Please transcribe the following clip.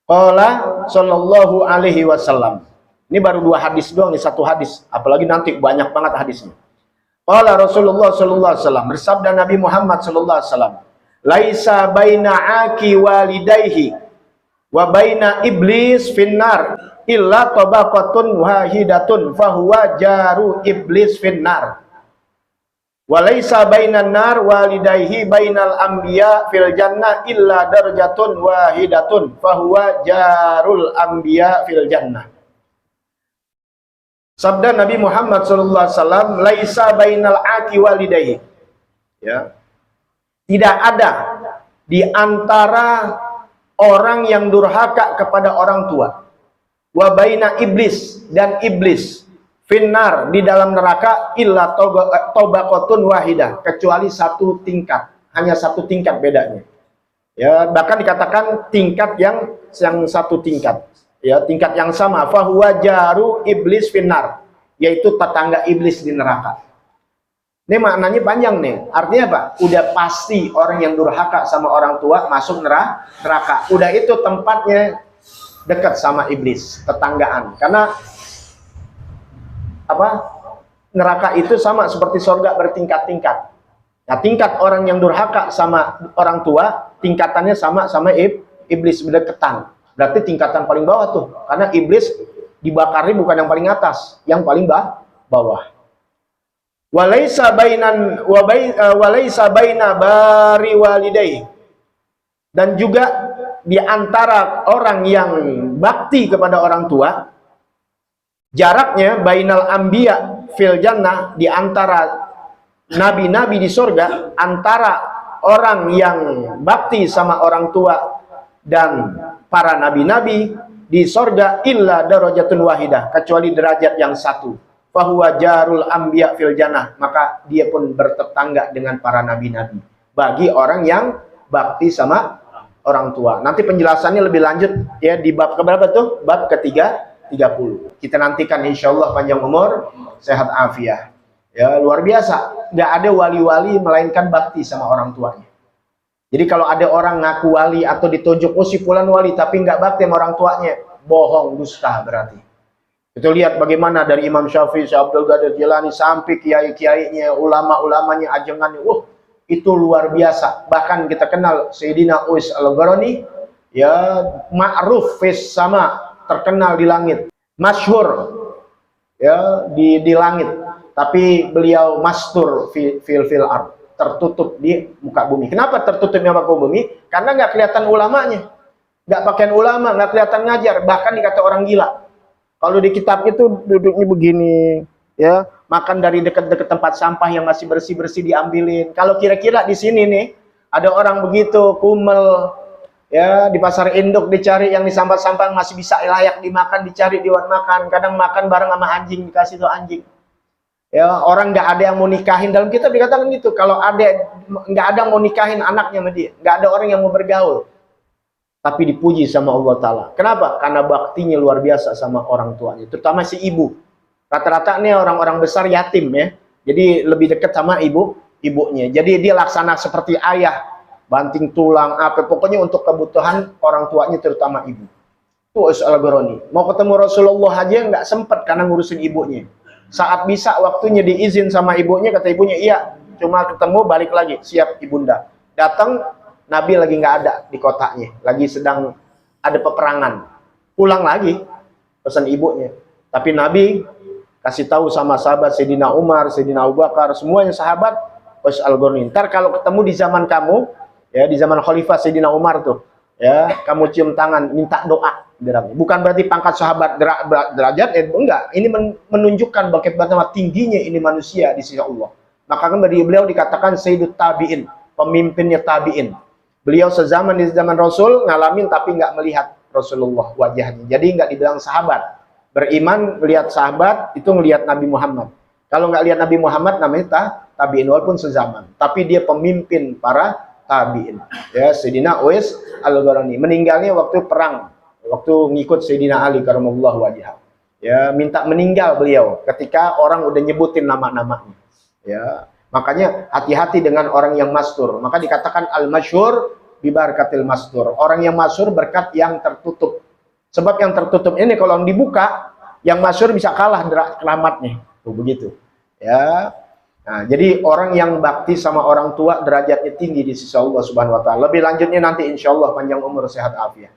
Qala sallallahu alaihi wasallam. Ini baru 2 hadis doang, ini 1 hadis. Apalagi nanti banyak banget hadisnya. Qala Rasulullah sallallahu alaihi wasallam, bersabda Nabi Muhammad sallallahu alaihi wasallam, "Laisa baina aki walidayhi wa baina iblis finnar illa tabaqatun wahidatun fahuwa jaru iblis finnar. Walaisa bainan nar walidayhi bainal anbiya fil jannah illa darjatun wahidatun fahuwa jarul anbiya fil jannah." Sabda Nabi Muhammad sallallahu alaihi wasallam, "Laisa bainal aki walidayhi." Ya. Tidak ada di antara orang yang durhaka kepada orang tua, wa baina iblis, dan iblis, finnar, di dalam neraka, illa tobaqatun wahidah, kecuali 1 tingkat, hanya 1 tingkat bedanya. Ya, bahkan dikatakan tingkat yang 1 tingkat. Ya, tingkat yang sama, fahuwa jaru iblis finnar, yaitu tetangga iblis di neraka. Ini maknanya panjang nih. Artinya apa? Udah pasti orang yang durhaka sama orang tua masuk neraka. Udah itu tempatnya dekat sama iblis, tetanggaan. Karena apa? Neraka itu sama seperti surga, bertingkat-tingkat. Nah, tingkat orang yang durhaka sama orang tua, tingkatannya sama iblis, berdekatan. Berarti tingkatan paling bawah tuh. Karena iblis dibakarnya bukan yang paling atas, yang paling bawah. Walaisa baina bari walidayhi, dan juga di antara orang yang bakti kepada orang tua, jaraknya bainal anbiya fil jannah, di antara nabi-nabi di surga, antara orang yang bakti sama orang tua dan para nabi-nabi di surga, illa darajatun wahidah, kecuali derajat yang 1. Fahuwa jarul anbiya fil jannah, maka dia pun bertetangga dengan para nabi-nabi bagi orang yang bakti sama orang tua. Nanti penjelasannya lebih lanjut ya di bab keberapa tuh? Bab ketiga 30. Kita nantikan insyaallah panjang umur, sehat afiah. Ya, luar biasa. Nggak ada wali-wali melainkan bakti sama orang tuanya. Jadi kalau ada orang ngaku wali atau ditunjuk, oh si fulan wali, tapi nggak bakti sama orang tuanya, bohong, dusta berarti. Kita lihat bagaimana dari Imam Syafi'i, Syekh Abdul Qadir Jilani, sampai kiai-kiainya, ulama-ulamanya, ajengannya, itu luar biasa. Bahkan kita kenal Sayyidina Uwais Al-Qarani, ya, ma'ruf fis sama, terkenal di langit, masyhur ya di langit, tapi beliau mastur fil ard, tertutup di muka bumi. Kenapa tertutupnya muka bumi? Karena nggak kelihatan ulamanya, nggak pakaian ulama, nggak kelihatan ngajar, bahkan dikata orang gila. Kalau di kitab itu duduknya begini, ya, makan dari dekat-dekat tempat sampah yang masih bersih-bersih diambilin. Kalau kira-kira di sini nih ada orang begitu kumel, ya, di pasar induk dicari yang di sampah-sampah masih bisa layak dimakan, dicari di warung makan. Kadang makan bareng sama anjing, dikasih tuh anjing. Ya, orang nggak ada yang mau nikahin, dalam kitab dikatakan gitu. Kalau ada nggak ada mau nikahin anaknya sama dia, nggak ada orang yang mau bergaul. Tapi dipuji sama Allah Ta'ala. Kenapa? Karena baktinya luar biasa sama orang tuanya. Terutama si ibu. Rata-rata nih orang-orang besar yatim ya. Jadi lebih dekat sama ibunya. Jadi dia laksana seperti ayah. Banting tulang, apa. Pokoknya untuk kebutuhan orang tuanya terutama ibu. Itu Al-Qarani. Mau ketemu Rasulullah aja nggak sempat karena ngurusin ibunya. Saat bisa waktunya diizin sama ibunya, kata ibunya, iya. Cuma ketemu balik lagi. Siap ibunda. Datang. Nabi lagi nggak ada di kotanya, lagi sedang ada peperangan. Pulang lagi, pesan ibunya. Tapi Nabi kasih tahu sama sahabat Sayyidina Umar, Sayyidina Abu Bakar, semuanya sahabat, Uwais Al-Qarani. Ntar kalau ketemu di zaman kamu, ya di zaman Khalifah Sayyidina Umar tuh, ya kamu cium tangan, minta doa. Bukan berarti pangkat sahabat derajat, enggak. Ini menunjukkan bagaimana tingginya ini manusia di sisi Allah. Maka kan dari beliau dikatakan Sayyidut Tabi'in, pemimpinnya Tabi'in. Beliau sezaman di zaman Rasul, ngalamin tapi nggak melihat Rasulullah wajahnya. Jadi nggak dibilang sahabat. Beriman, melihat sahabat, itu ngelihat Nabi Muhammad. Kalau nggak lihat Nabi Muhammad, namanya tabi'in, walaupun sezaman. Tapi dia pemimpin para tabi'in. Ya, Sayyidina Uwais Al-Qarani. Meninggalnya waktu perang. Waktu ngikut Sayyidina Ali karamallahu wajhah. Ya, minta meninggal beliau ketika orang udah nyebutin nama-namanya. Ya. Makanya hati-hati dengan orang yang mastur. Maka dikatakan al-masyhur bibarakatil mastur. Orang yang masyhur berkat yang tertutup. Sebab yang tertutup ini kalau dibuka, yang masyhur bisa kalah keramatnya. Tuh begitu. Ya. Nah, jadi orang yang bakti sama orang tua derajatnya tinggi di sisi Allah Subhanahu wa taala. Lebih lanjutnya nanti insyaallah panjang umur sehat afiat.